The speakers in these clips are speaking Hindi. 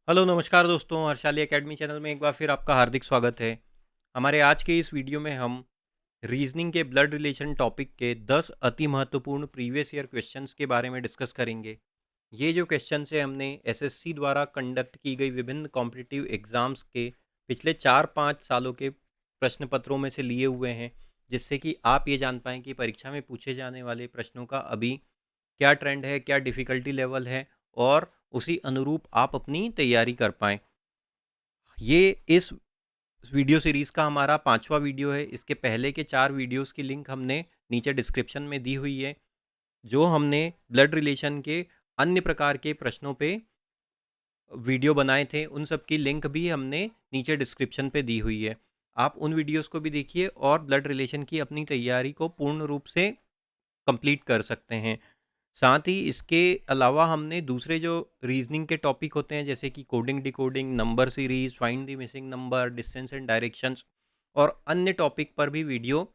हेलो नमस्कार दोस्तों, हर्षाली एकेडमी चैनल में एक बार फिर आपका हार्दिक स्वागत है। हमारे आज के इस वीडियो में हम रीजनिंग के ब्लड रिलेशन टॉपिक के 10 अति महत्वपूर्ण प्रीवियस ईयर क्वेश्चंस के बारे में डिस्कस करेंगे। ये जो क्वेश्चंस है हमने एसएससी द्वारा कंडक्ट की गई विभिन्न कॉम्पिटिटिव एग्जाम्स के पिछले 4-5 सालों के प्रश्न पत्रों में से लिए हुए हैं, जिससे कि आप ये जान पाएँ कि परीक्षा में पूछे जाने वाले प्रश्नों का अभी क्या ट्रेंड है, क्या डिफ़िकल्टी लेवल है और उसी अनुरूप आप अपनी तैयारी कर पाएँ। ये इस वीडियो सीरीज़ का हमारा 5वां वीडियो है। इसके पहले के 4 वीडियोज़ की लिंक हमने नीचे डिस्क्रिप्शन में दी हुई है। जो हमने ब्लड रिलेशन के अन्य प्रकार के प्रश्नों पे वीडियो बनाए थे, उन सब की लिंक भी हमने नीचे डिस्क्रिप्शन पे दी हुई है। आप उन वीडियोज़ को भी देखिए और ब्लड रिलेशन की अपनी तैयारी को पूर्ण रूप से कंप्लीट कर सकते हैं। साथ ही इसके अलावा हमने दूसरे जो रीजनिंग के टॉपिक होते हैं, जैसे कि coding decoding, number series, find the missing number, distance and directions और अन्य टॉपिक पर भी वीडियो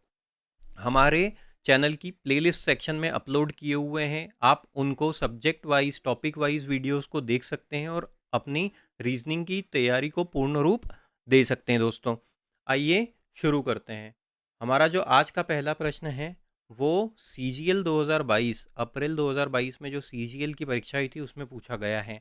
हमारे चैनल की प्लेलिस्ट सेक्शन में अपलोड किए हुए हैं। आप उनको subject wise, topic wise videos को देख सकते हैं और अपनी रीजनिंग की तैयारी को पूर्ण रूप दे सकते हैं। दोस्तों, आइए शुरू करते हैं। हमारा जो आज का पहला प्रश्न है वो सीजीएल 2022 अप्रैल 2022 में जो सीजीएल की परीक्षा हुई थी उसमें पूछा गया है।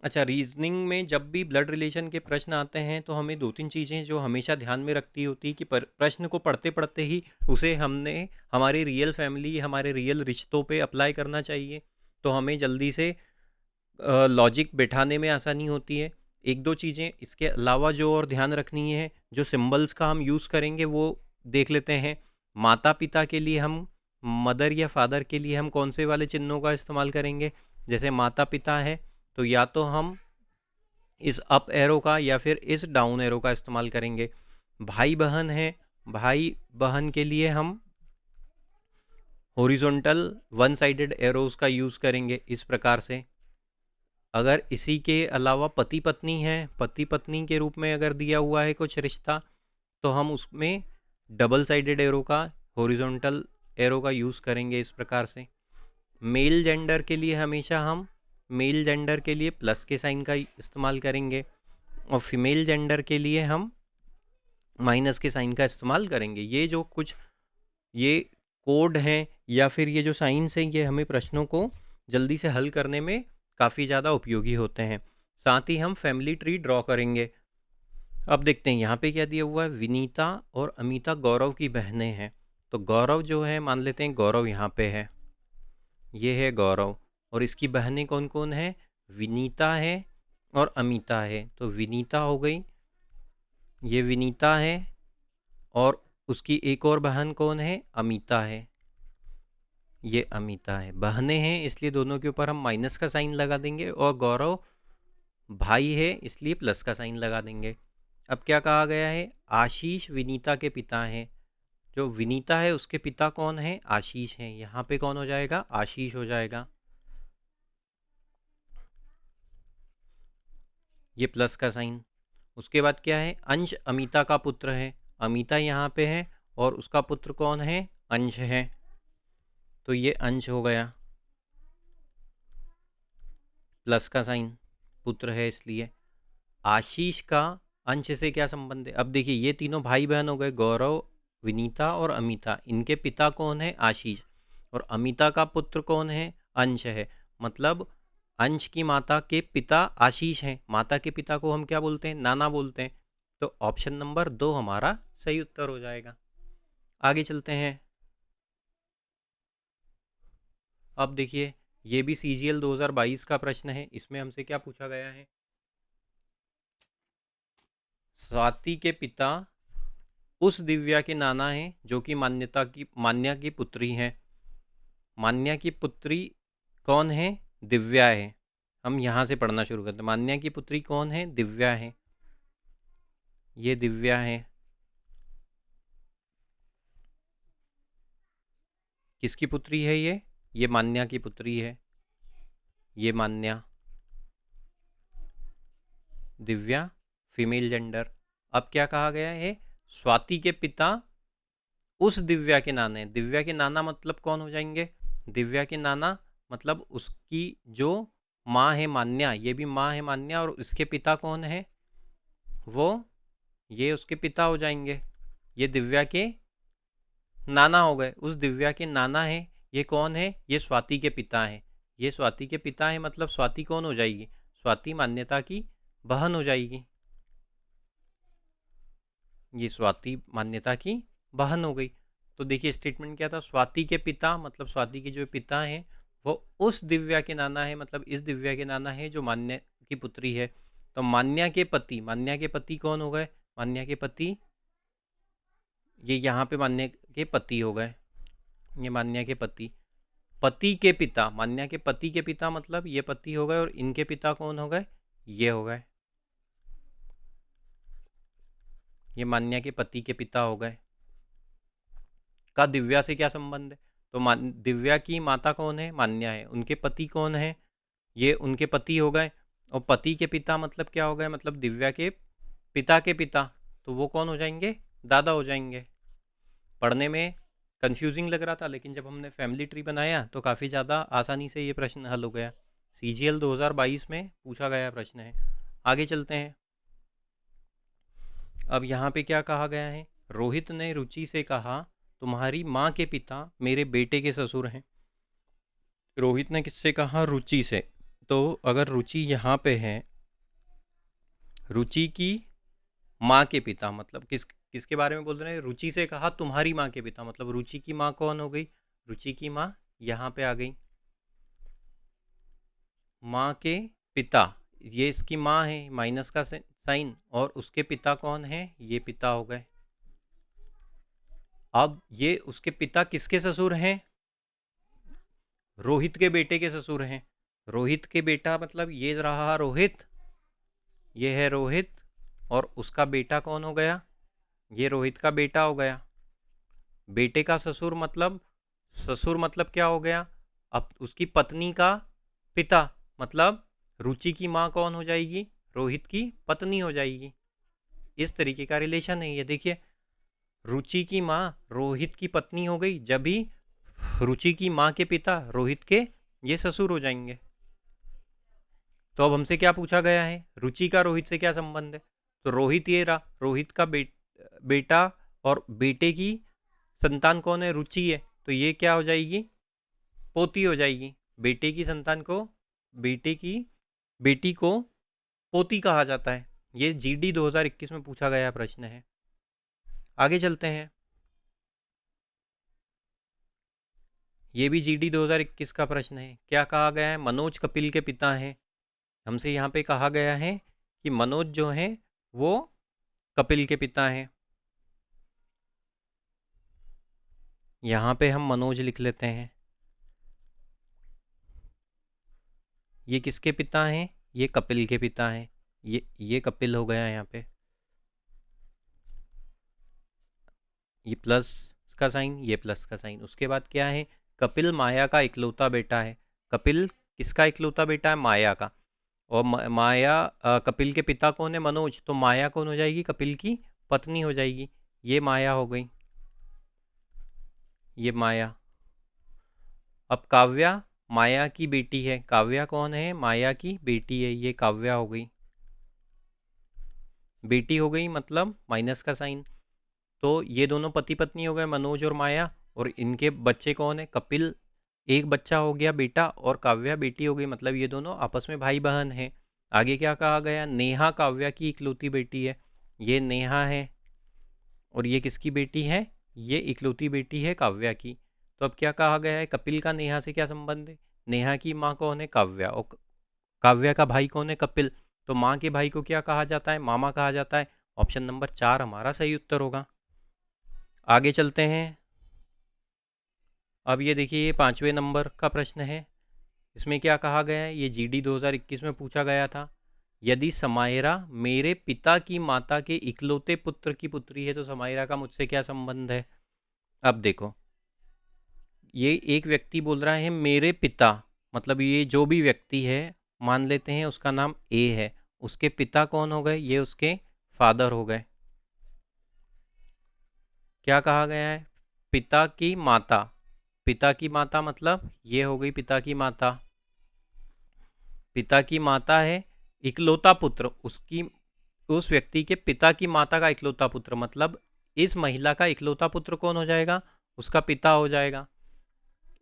अच्छा, रीजनिंग में जब भी ब्लड रिलेशन के प्रश्न आते हैं तो हमें 2-3 चीज़ें जो हमेशा ध्यान में रखती होती कि प्रश्न को पढ़ते पढ़ते ही उसे हमने हमारी रियल फैमिली, हमारे रियल रिश्तों पे अप्लाई करना चाहिए, तो हमें जल्दी से लॉजिक बैठाने में आसानी होती है। एक दो चीज़ें इसके अलावा जो और ध्यान रखनी है, जो सिंबल्स का हम यूज़ करेंगे वो देख लेते हैं। माता पिता के लिए हम, मदर या फादर के लिए हम कौन से वाले चिन्हों का इस्तेमाल करेंगे। जैसे माता पिता है तो या तो हम इस अप एरो का या फिर इस डाउन एरो का इस्तेमाल करेंगे। भाई बहन है, भाई बहन के लिए हम हॉरिजॉन्टल वन साइडेड एरोज का यूज़ करेंगे इस प्रकार से। अगर इसी के अलावा पति पत्नी है, पति पत्नी के रूप में अगर दिया हुआ है कुछ रिश्ता, तो हम उसमें डबल साइडेड एरो का, हॉरिजॉन्टल एरो का यूज़ करेंगे इस प्रकार से। मेल जेंडर के लिए हमेशा हम मेल जेंडर के लिए प्लस के साइन का इस्तेमाल करेंगे और फीमेल जेंडर के लिए हम माइनस के साइन का इस्तेमाल करेंगे। ये जो कुछ ये कोड हैं या फिर ये जो साइंस हैं, ये हमें प्रश्नों को जल्दी से हल करने में काफ़ी ज़्यादा उपयोगी होते हैं। साथ ही हम फैमिली ट्री ड्रॉ करेंगे। अब देखते हैं यहाँ पे क्या दिया हुआ है। विनीता और अमिता गौरव की बहनें हैं, तो गौरव जो है, मान लेते हैं गौरव यहाँ पे है, ये है गौरव, और इसकी बहनें कौन कौन है, विनीता है और अमिता है। तो विनीता हो गई, ये विनीता है, और उसकी एक और बहन कौन है, अमिता है, ये अमिता है। बहनें हैं इसलिए दोनों के ऊपर हम माइनस का साइन लगा देंगे, और गौरव भाई है इसलिए प्लस का साइन लगा देंगे। अब क्या कहा गया है, आशीष विनीता के पिता हैं। जो विनीता है उसके पिता कौन है, आशीष हैं। यहाँ पे कौन हो जाएगा, आशीष हो जाएगा, ये प्लस का साइन। उसके बाद क्या है, अंश अमिता का पुत्र है, अमिता यहाँ पे है और उसका पुत्र कौन है, अंश है, तो ये अंश हो गया, प्लस का साइन, पुत्र है इसलिए। आशीष का अंश से क्या संबंध है, अब देखिए ये तीनों भाई बहन हो गए, गौरव, विनीता और अमिता। इनके पिता कौन है, आशीष, और अमिता का पुत्र कौन है, अंश है। मतलब अंश की माता के पिता आशीष हैं। माता के पिता को हम क्या बोलते हैं, नाना बोलते हैं। तो ऑप्शन नंबर 2 हमारा सही उत्तर हो जाएगा। आगे चलते हैं। अब देखिए ये भी सीजीएल 2022 का प्रश्न है। इसमें हमसे क्या पूछा गया है, स्वाति के पिता उस दिव्या के नाना हैं जो कि मान्या की पुत्री हैं। मान्या की पुत्री कौन है, दिव्या है। हम यहाँ से पढ़ना शुरू करते हैं। मान्या की पुत्री कौन है, दिव्या है, ये दिव्या है। किसकी पुत्री है ये मान्या की पुत्री है, ये मान्या, दिव्या फीमेल जेंडर। अब क्या कहा गया है, स्वाति के पिता उस दिव्या के नाना है। दिव्या के नाना मतलब कौन हो जाएंगे, दिव्या के नाना मतलब उसकी जो माँ है मान्या, ये भी माँ है मान्या, और इसके पिता कौन है, वो ये उसके पिता हो जाएंगे, ये दिव्या के नाना हो गए। उस दिव्या के नाना है, ये कौन है, ये स्वाति के पिता हैं, ये स्वाति के पिता है, मतलब स्वाति कौन हो जाएगी, स्वाति मान्यता की बहन हो जाएगी, ये स्वाति मान्यता की बहन हो गई। तो देखिए स्टेटमेंट क्या था, स्वाति के पिता मतलब स्वाति के जो पिता हैं वो उस दिव्या के नाना है, मतलब इस दिव्या के नाना है जो मान्या की पुत्री है। तो मान्या के पति, मान्या के पति कौन हो गए, मान्या के पति, ये यहाँ पे मान्या के पति हो गए, ये मान्या के पति, पति के पिता, मान्या के पति के पिता मतलब ये पति हो गए, और इनके पिता कौन हो गए, ये हो गए, ये मान्या के पति के पिता हो गए। का दिव्या से क्या संबंध है, तो दिव्या की माता कौन है, मान्या है, उनके पति कौन है, ये उनके पति हो गए, और पति के पिता मतलब क्या हो गए, मतलब दिव्या के पिता के पिता, तो वो कौन हो जाएंगे, दादा हो जाएंगे। पढ़ने में कंफ्यूजिंग लग रहा था, लेकिन जब हमने फैमिली ट्री बनाया तो काफ़ी ज़्यादा आसानी से ये प्रश्न हल हो गया। CGL 2022 में पूछा गया प्रश्न है। आगे चलते हैं। अब यहाँ पे क्या कहा गया है, रोहित ने रुचि से कहा तुम्हारी माँ के पिता मेरे बेटे के ससुर हैं। रोहित ने किससे कहा, रुचि से। तो अगर रुचि यहाँ पे है, रुचि की माँ के पिता मतलब किसके बारे में बोल रहे हैं, रुचि से कहा तुम्हारी माँ के पिता, मतलब रुचि की माँ कौन हो गई, रुचि की माँ यहाँ पे आ गई, माँ के पिता, ये इसकी माँ है, माइनस का साइन, और उसके पिता कौन है, ये पिता हो गए। अब ये उसके पिता किसके ससुर हैं, रोहित के बेटे के ससुर हैं। रोहित के बेटा मतलब ये रहा रोहित, ये है रोहित, और उसका बेटा कौन हो गया, ये रोहित का बेटा हो गया। बेटे का ससुर मतलब क्या हो गया, अब उसकी पत्नी का पिता, मतलब रुचि की माँ कौन हो जाएगी, रोहित की पत्नी हो जाएगी। इस तरीके का रिलेशन है ये। देखिए रुचि की माँ रोहित की पत्नी हो गई, जब भी रुचि की माँ के पिता रोहित के ये ससुर हो जाएंगे। तो अब हमसे क्या पूछा गया है, रुचि का रोहित से क्या संबंध है, तो रोहित ये रहा, रोहित का बेटा, और बेटे की संतान कौन है, रुचि है, तो ये क्या हो जाएगी, पोती हो जाएगी। बेटे की संतान को, बेटी को पोती कहा जाता है। ये GD 2021 में पूछा गया प्रश्न है। आगे चलते हैं। ये भी GD 2021 का प्रश्न है। क्या कहा गया है, मनोज कपिल के पिता हैं। हमसे यहाँ पे कहा गया है कि मनोज जो है वो कपिल के पिता हैं। यहाँ पे हम मनोज लिख लेते हैं। ये किसके पिता हैं, ये कपिल के पिता हैं। ये कपिल हो गया यहाँ पे, ये प्लस का साइन, ये प्लस का साइन। उसके बाद क्या है, कपिल माया का इकलौता बेटा है। कपिल किसका इकलौता बेटा है, माया का। और माया कपिल के पिता कौन है, मनोज, तो माया कौन हो जाएगी, कपिल की पत्नी हो जाएगी। ये माया हो गई, ये माया। अब काव्या माया की बेटी है, काव्या कौन है, माया की बेटी है, ये काव्या हो गई, बेटी हो गई, मतलब माइनस का साइन। तो ये दोनों पति पत्नी हो गए, मनोज और माया, और इनके बच्चे कौन है, कपिल एक बच्चा हो गया बेटा, और काव्या बेटी हो गई, मतलब ये दोनों आपस में भाई बहन हैं। आगे क्या कहा गया, नेहा काव्या की इकलौती बेटी है, ये नेहा है, और ये किसकी बेटी है, ये इकलौती बेटी है काव्या की। तो अब क्या कहा गया है, कपिल का नेहा से क्या संबंध है, नेहा की माँ कौन है, काव्या, और काव्या का भाई कौन है, कपिल। तो माँ के भाई को क्या कहा जाता है, मामा कहा जाता है। ऑप्शन नंबर 4 हमारा सही उत्तर होगा। आगे चलते हैं। अब ये देखिए, ये 5वें नंबर का प्रश्न है। इसमें क्या कहा गया है, ये GD 2021 में पूछा गया था। यदि समायरा मेरे पिता की माता के इकलौते पुत्र की पुत्री है तो समायरा का मुझसे क्या संबंध है। अब देखो, ये एक व्यक्ति बोल रहा है मेरे पिता, मतलब ये जो भी व्यक्ति है मान लेते हैं उसका नाम A है, उसके पिता कौन हो गए, ये उसके फादर हो गए। क्या कहा गया है, पिता की माता, पिता की माता मतलब ये हो गई पिता की माता, पिता की माता है, इकलौता पुत्र, उस व्यक्ति के पिता की माता का इकलौता पुत्र, मतलब इस महिला का इकलौता पुत्र कौन हो जाएगा? उसका पिता हो जाएगा।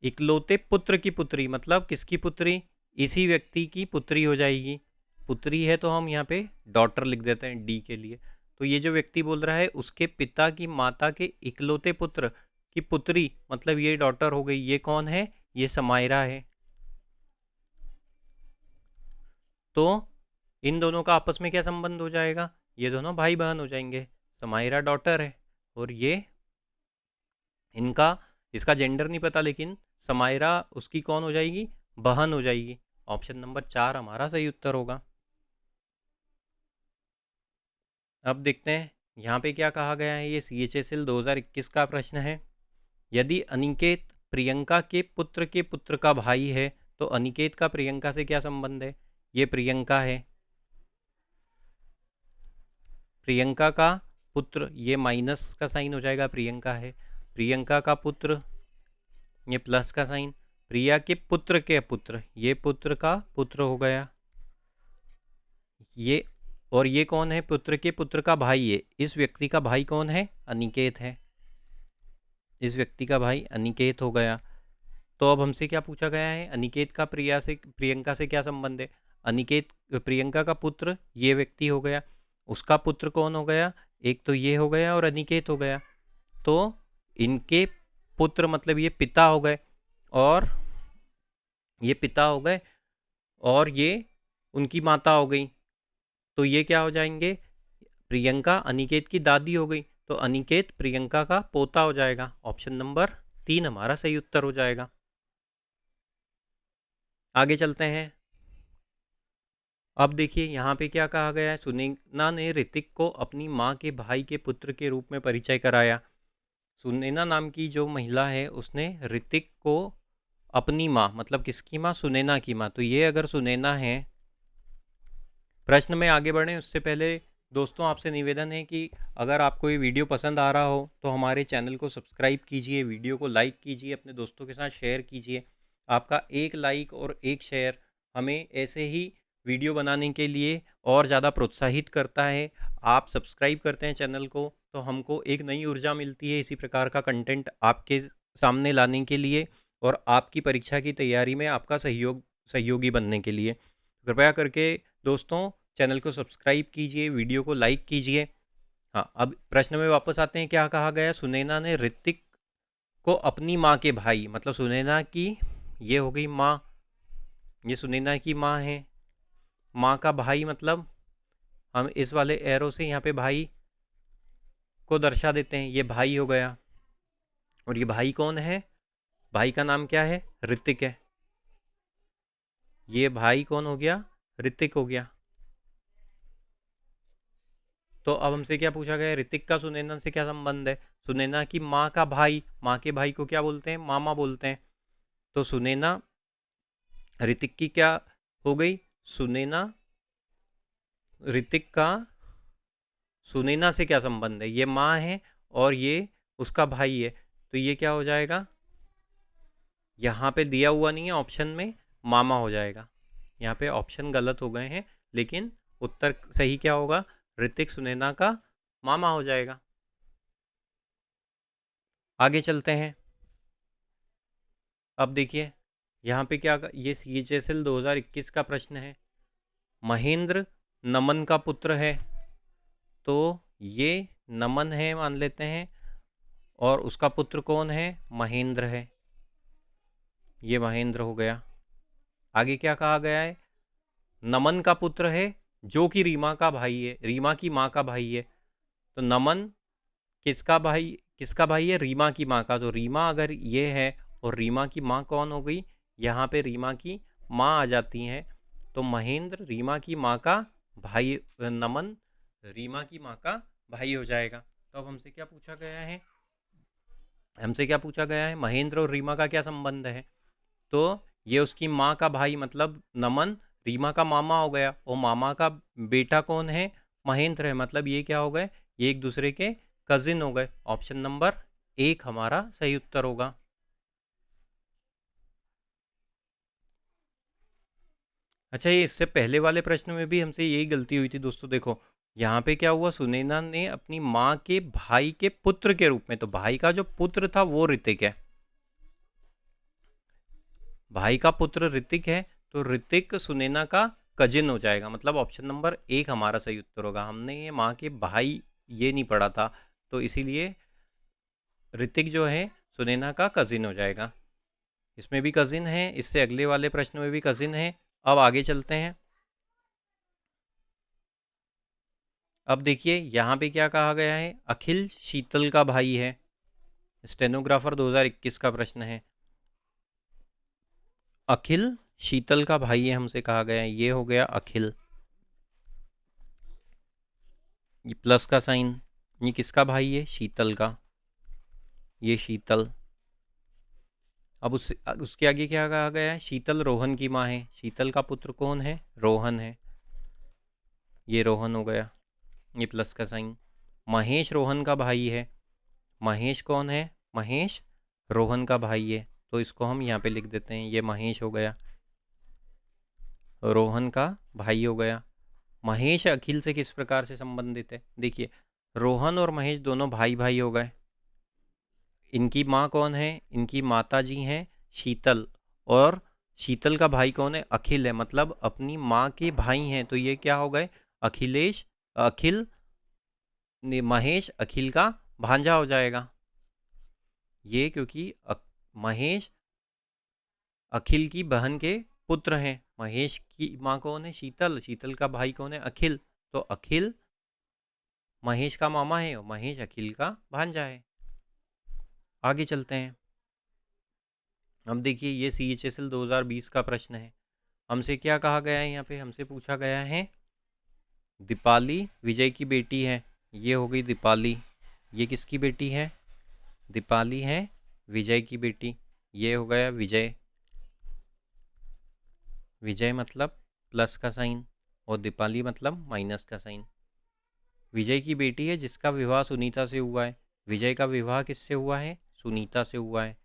इकलौते पुत्र की पुत्री, मतलब किसकी पुत्री? इसी व्यक्ति की पुत्री हो जाएगी। पुत्री है तो हम यहाँ पे डॉटर लिख देते हैं डी के लिए। तो ये जो व्यक्ति बोल रहा है उसके पिता की माता के इकलौते पुत्र की पुत्री, मतलब ये डॉटर हो गई। ये कौन है? ये समायरा है। तो इन दोनों का आपस में क्या संबंध हो जाएगा? ये दोनों भाई बहन हो जाएंगे। समायरा डॉटर है और ये इनका, इसका जेंडर नहीं पता, लेकिन समायरा उसकी कौन हो जाएगी? बहन हो जाएगी। ऑप्शन नंबर 4 हमारा सही उत्तर होगा। अब देखते हैं यहाँ पे क्या कहा गया है। ये CHSL 2021 का प्रश्न है। यदि अनिकेत प्रियंका के पुत्र का भाई है तो अनिकेत का प्रियंका से क्या संबंध है? ये प्रियंका है, प्रियंका का पुत्र, ये माइनस का साइन हो जाएगा, प्रियंका है, प्रियंका का पुत्र, ये प्लस का साइन, प्रिया के पुत्र, ये पुत्र का पुत्र हो गया ये। और ये कौन है? पुत्र के पुत्र का भाई है। इस व्यक्ति का भाई कौन है? अनिकेत है। इस व्यक्ति का भाई अनिकेत हो गया। तो अब हमसे क्या पूछा गया है? अनिकेत का प्रियंका से क्या संबंध है? अनिकेत प्रियंका का पुत्र ये व्यक्ति हो गया, उसका पुत्र कौन हो गया? एक तो ये हो गया और अनिकेत हो गया। तो इनके पुत्र मतलब ये पिता हो गए, और ये पिता हो गए और ये उनकी माता हो गई। तो ये क्या हो जाएंगे? प्रियंका अनिकेत की दादी हो गई, तो अनिकेत प्रियंका का पोता हो जाएगा। ऑप्शन नंबर 3 हमारा सही उत्तर हो जाएगा। आगे चलते हैं। अब देखिए यहाँ पे क्या कहा गया है। सुनैना ने ऋतिक को अपनी माँ के भाई के पुत्र के रूप में परिचय कराया। सुनैना नाम की जो महिला है उसने ऋतिक को अपनी माँ, मतलब किसकी माँ? सुनैना की माँ। तो ये अगर सुनैना है, प्रश्न में आगे बढ़ें उससे पहले दोस्तों आपसे निवेदन है कि अगर आपको ये वीडियो पसंद आ रहा हो तो हमारे चैनल को सब्सक्राइब कीजिए, वीडियो को लाइक कीजिए, अपने दोस्तों के साथ शेयर कीजिए। आपका एक लाइक और एक शेयर हमें ऐसे ही वीडियो बनाने के लिए और ज़्यादा प्रोत्साहित करता है। आप सब्सक्राइब करते हैं चैनल को तो हमको एक नई ऊर्जा मिलती है इसी प्रकार का कंटेंट आपके सामने लाने के लिए और आपकी परीक्षा की तैयारी में आपका सहयोगी बनने के लिए। कृपया करके दोस्तों चैनल को सब्सक्राइब कीजिए, वीडियो को लाइक कीजिए। हाँ, अब प्रश्न में वापस आते हैं। क्या कहा गया? सुनैना ने ऋतिक को अपनी माँ के भाई, मतलब सुनैना की ये हो गई माँ, ये सुनैना की माँ है। माँ का भाई मतलब हम इस वाले एरो से यहाँ पे भाई को दर्शा देते हैं। ये भाई हो गया और ये भाई कौन है? भाई का नाम क्या है? ऋतिक है। ये भाई कौन हो गया? ऋतिक हो गया। तो अब हमसे क्या पूछा गया? ऋतिक का सुनैना से क्या संबंध है? सुनैना की माँ का भाई, माँ के भाई को क्या बोलते हैं? मामा बोलते हैं। तो सुनैना ऋतिक की क्या हो गई? सुनैना ऋतिक का सुनैना से क्या संबंध है? ये माँ है और ये उसका भाई है, तो ये क्या हो जाएगा? यहाँ पे दिया हुआ नहीं है ऑप्शन में, मामा हो जाएगा। यहाँ पे ऑप्शन गलत हो गए हैं, लेकिन उत्तर सही क्या होगा? ऋतिक सुनैना का मामा हो जाएगा। आगे चलते हैं। अब देखिए यहाँ पे क्या, ये CHSL 2021 का प्रश्न है। महेंद्र नमन का पुत्र है, तो ये नमन है मान लेते हैं, और उसका पुत्र कौन है? महेंद्र है। ये महेंद्र हो गया। आगे क्या कहा गया है? नमन का पुत्र है जो कि रीमा का भाई है, रीमा की माँ का भाई है। तो नमन किसका भाई है? रीमा की माँ का। तो रीमा अगर ये है और रीमा की माँ कौन हो गई? यहाँ पे रीमा की माँ आ जाती हैं। तो महेंद्र रीमा की माँ का भाई, नमन रीमा की माँ का भाई हो जाएगा। तो अब हमसे क्या पूछा गया है? महेंद्र और रीमा का क्या संबंध है? तो ये उसकी माँ का भाई मतलब नमन रीमा का मामा हो गया, और मामा का बेटा कौन है? महेंद्र है। मतलब ये क्या हो गए? ये एक दूसरे के कजिन हो गए। ऑप्शन नंबर 1 हमारा सही उत्तर होगा। अच्छा, ये इससे पहले वाले प्रश्न में भी हमसे यही गलती हुई थी दोस्तों। देखो यहाँ पे क्या हुआ, सुनैना ने अपनी माँ के भाई के पुत्र के रूप में, तो भाई का जो पुत्र था वो ऋतिक है, भाई का पुत्र ऋतिक है, तो ऋतिक सुनैना का कजिन हो जाएगा। मतलब ऑप्शन नंबर 1 हमारा सही उत्तर होगा। हमने ये माँ के भाई ये नहीं पढ़ा था, तो इसीलिए ऋतिक जो है सुनैना का कजिन हो जाएगा। इसमें भी कजिन है, इससे अगले वाले प्रश्न में भी कजिन है। अब आगे चलते हैं। अब देखिए यहाँ पे क्या कहा गया है, अखिल शीतल का भाई है। स्टेनोग्राफर 2021 का प्रश्न है। अखिल शीतल का भाई है हमसे कहा गया है, ये हो गया अखिल, ये प्लस का साइन। ये किसका भाई है, शीतल का, ये शीतल। अब उसके आगे क्या कहा गया है, शीतल रोहन की माँ है। शीतल का पुत्र कौन है, रोहन है, ये रोहन हो गया, ये प्लस का साइन। महेश रोहन का भाई है। महेश कौन है, महेश रोहन का भाई है, तो इसको हम यहाँ पे लिख देते हैं, ये महेश हो गया, रोहन का भाई हो गया। महेश अखिल से किस प्रकार से संबंधित है, देखिए रोहन और महेश दोनों भाई भाई हो गए। इनकी माँ कौन है, इनकी माता जी हैं शीतल, और शीतल का भाई कौन है, अखिल है, मतलब अपनी माँ के भाई हैं, तो ये क्या हो गए, अखिलेश, अखिल, महेश अखिल का भांजा हो जाएगा ये, क्योंकि महेश अखिल की बहन के पुत्र हैं। महेश की माँ कौन है, शीतल, शीतल का भाई कौन है, अखिल, तो अखिल महेश का मामा है और महेश अखिल का भांजा है। आगे चलते हैं। अब देखिए ये CHSL 2020 का प्रश्न है। हमसे क्या कहा गया है, यहाँ पे हमसे पूछा गया है, दीपाली विजय की बेटी है, ये हो गई दीपाली। ये किसकी बेटी है, दीपाली है विजय की बेटी, ये हो गया विजय। विजय मतलब प्लस का साइन और दीपाली मतलब माइनस का साइन। विजय की बेटी है जिसका विवाह सुनीता से हुआ है। विजय का विवाह किससे हुआ है, सुनीता से हुआ है,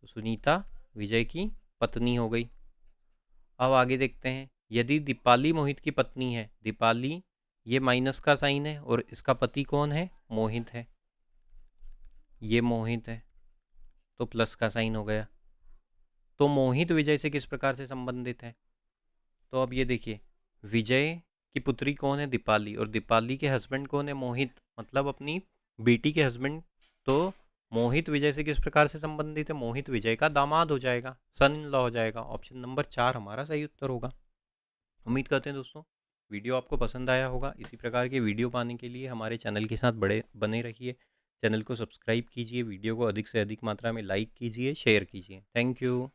तो सुनीता विजय की पत्नी हो गई। अब आगे देखते हैं, यदि दीपाली मोहित की पत्नी है, दीपाली ये माइनस का साइन है और इसका पति कौन है, मोहित है, ये मोहित है, तो प्लस का साइन हो गया। तो मोहित विजय से किस प्रकार से संबंधित है, तो अब ये देखिए विजय की पुत्री कौन है, दीपाली, और दीपाली के हस्बैंड कौन है, मोहित, मतलब अपनी बेटी के हस्बैंड। तो मोहित विजय से किस प्रकार से संबंधित है, मोहित विजय का दामाद हो जाएगा, सन इन लॉ हो जाएगा। ऑप्शन नंबर 4 हमारा सही उत्तर होगा। उम्मीद करते हैं दोस्तों वीडियो आपको पसंद आया होगा। इसी प्रकार के वीडियो पाने के लिए हमारे चैनल के साथ बने रहिए। चैनल को सब्सक्राइब कीजिए, वीडियो को अधिक से अधिक मात्रा में लाइक कीजिए, शेयर कीजिए। Thank you.